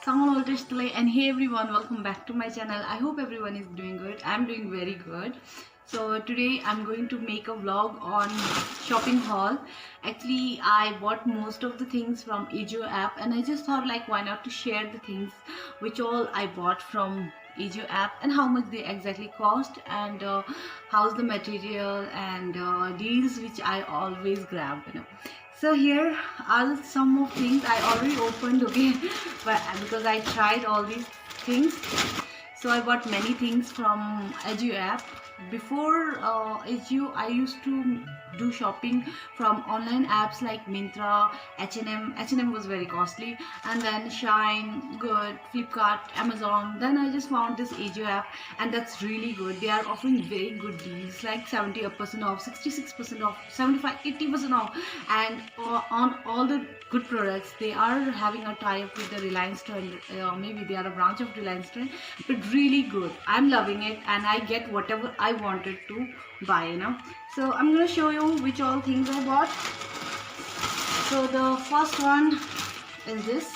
And hey everyone, welcome back to my channel. I hope everyone is doing good. I'm doing very good. So today I'm going to make a vlog on shopping haul. Actually, I bought most of the things from Ajio app, and I just thought like why not to share the things which all I bought from Ajio app and how much they exactly cost, and how's the material and deals which I always grab. So here are some of things I already opened, okay, but because I tried all these things. So I bought many things from Ajio app. Before Ajio, I used to do shopping from online apps like Myntra, H&M. H&M was very costly, and then Shine, Good, Flipkart, Amazon. Then I just found this Ajio app, and that's really good. They are offering very good deals, like 70% off, 66% off, 75, 80% off, and on all the good products. They are having a tie-up with the Reliance Trend. Maybe they are a branch of Reliance Trend, but really good. I'm loving it, and I get whatever I wanted to buy. So I'm gonna show you which all things I bought. So the first one is this.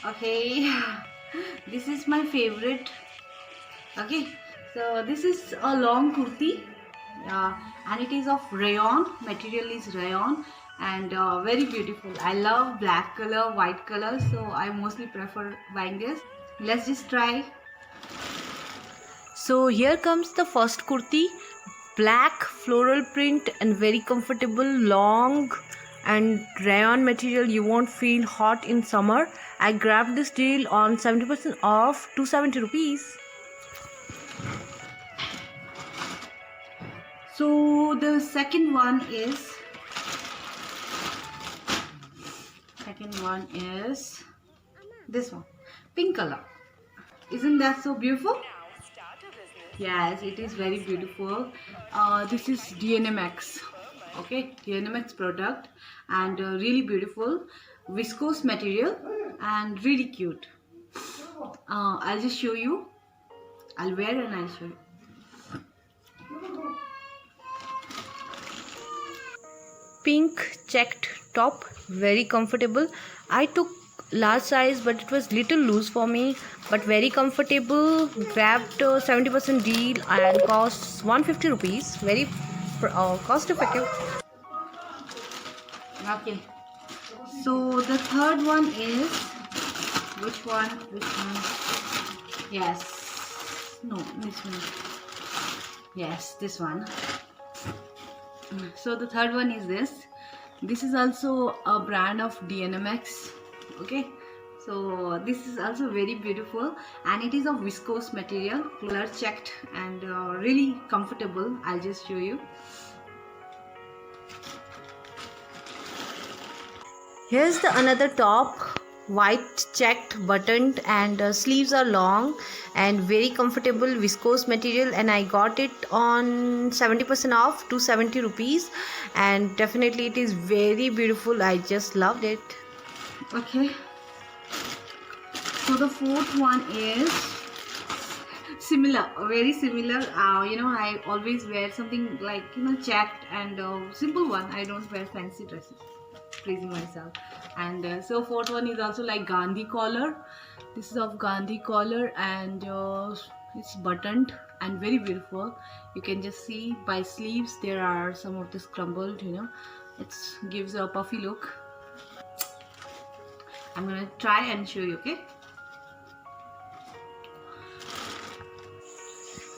Okay, this is my favorite. Okay, so this is a long kurti, and it is of rayon. Material is rayon, and very beautiful. I love black color, white color, so I mostly prefer buying this. Let's just try. So here comes the first kurti, black floral print and very comfortable, long and rayon material. You won't feel hot in summer. I grabbed this deal on 70% off, 270 rupees. So the second one is this one, pink color. Isn't that so beautiful? Yes, it is very beautiful. This is DNMX. Okay, DNMX product, and really beautiful, viscose material, and really cute. I'll just show you. I'll wear and I'll show you. Pink checked top, very comfortable. I took large size, but it was little loose for me, but very comfortable. Grabbed 70% deal and costs 150 rupees. Very cost effective. Okay. So the third one is which one? Which one? Yes. No, this one. Yes, this one. So the third one is this. This is also a brand of DNMX. Okay. So this is also very beautiful, and it is of viscose material, color checked, and really comfortable. I'll just show you. Here's the another top, white checked, buttoned, and sleeves are long and very comfortable, viscose material, and I got it on 70% off, 270 rupees, and definitely it is very beautiful. I just loved it. Okay. So the fourth one is similar, very similar. I always wear something like checked and simple one. I don't wear fancy dresses, praising myself. And so fourth one is also like Gandhi collar. This is of Gandhi collar, and it's buttoned and very beautiful. You can just see by sleeves there are some of this crumbled. It gives a puffy look. I'm gonna try and show you. Okay.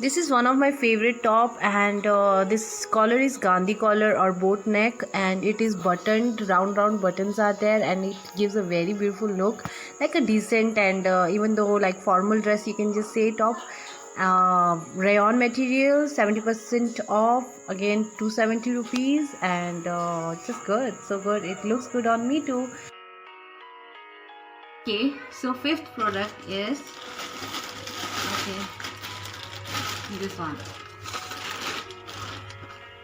This is one of my favorite top, and this collar is Gandhi collar or boat neck, and it is buttoned. Round buttons are there, and it gives a very beautiful look, like a decent, and even though like formal dress, you can just say top. Rayon material, 70% off, again 270 rupees, and just good, so good. It looks good on me too. Okay, so fifth product is this one.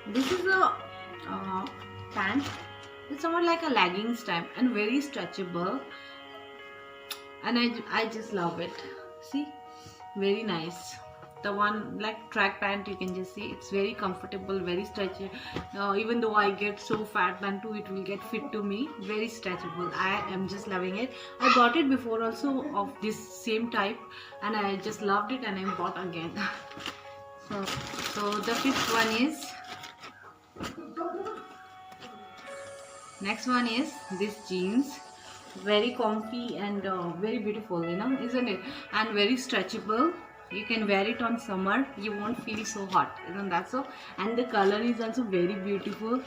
This is a pant. It's somewhat like a leggings type and very stretchable, and I just love it. See, very nice. the one like track pant, you can just see it's very comfortable, very stretchy. Even though I get so fat, then too it will get fit to me, very stretchable. I am just loving it. I bought it before also of this same type, and I just loved it and I bought again. So the fifth one is, next one is this jeans. Very comfy and very beautiful, you know, isn't it? And very stretchable. You can wear it on summer, you won't feel so hot, isn't that so? And the color is also very beautiful.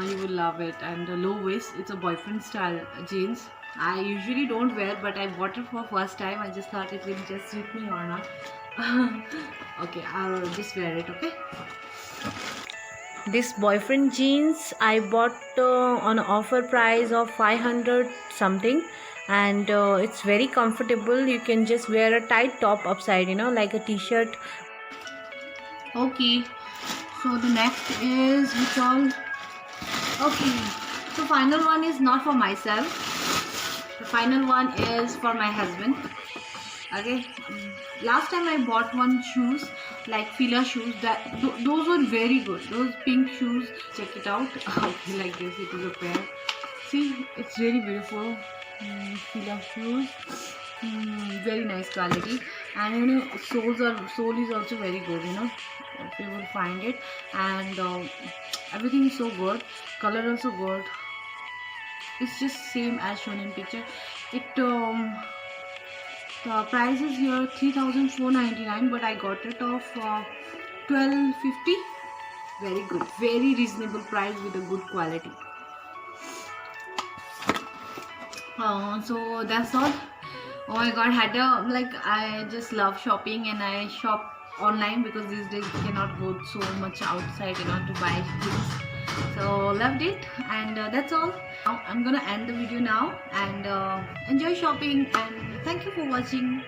You will love it. And low waist, it's a boyfriend style jeans. I usually don't wear, but I bought it for first time. I just thought it will just suit me or not. Okay, I'll just wear it. Okay. This boyfriend jeans I bought on offer price of 500 something, and it's very comfortable. You can just wear a tight top upside, you know, like a t-shirt. Okay, so the next is which all? Okay, so final one is not for myself. The final one is for my husband. Okay, last time I bought one shoes, like Fila shoes, that those were very good. Those pink shoes, check it out. Okay, like this, it is a pair. See, it's really beautiful. Fila shoes, very nice quality, and you know, sole is also very good. You know, if you will find it, and everything is so good. Color also good. It's just same as shown in picture. The price is here 3,499, but I got it off 1,250. Very good, very reasonable price with a good quality. So that's all. Oh my god, I just love shopping, and I shop online because these days you cannot go so much outside, you know, to buy things. So loved it, and that's all. Now I'm gonna end the video now, and enjoy shopping, and thank you for watching.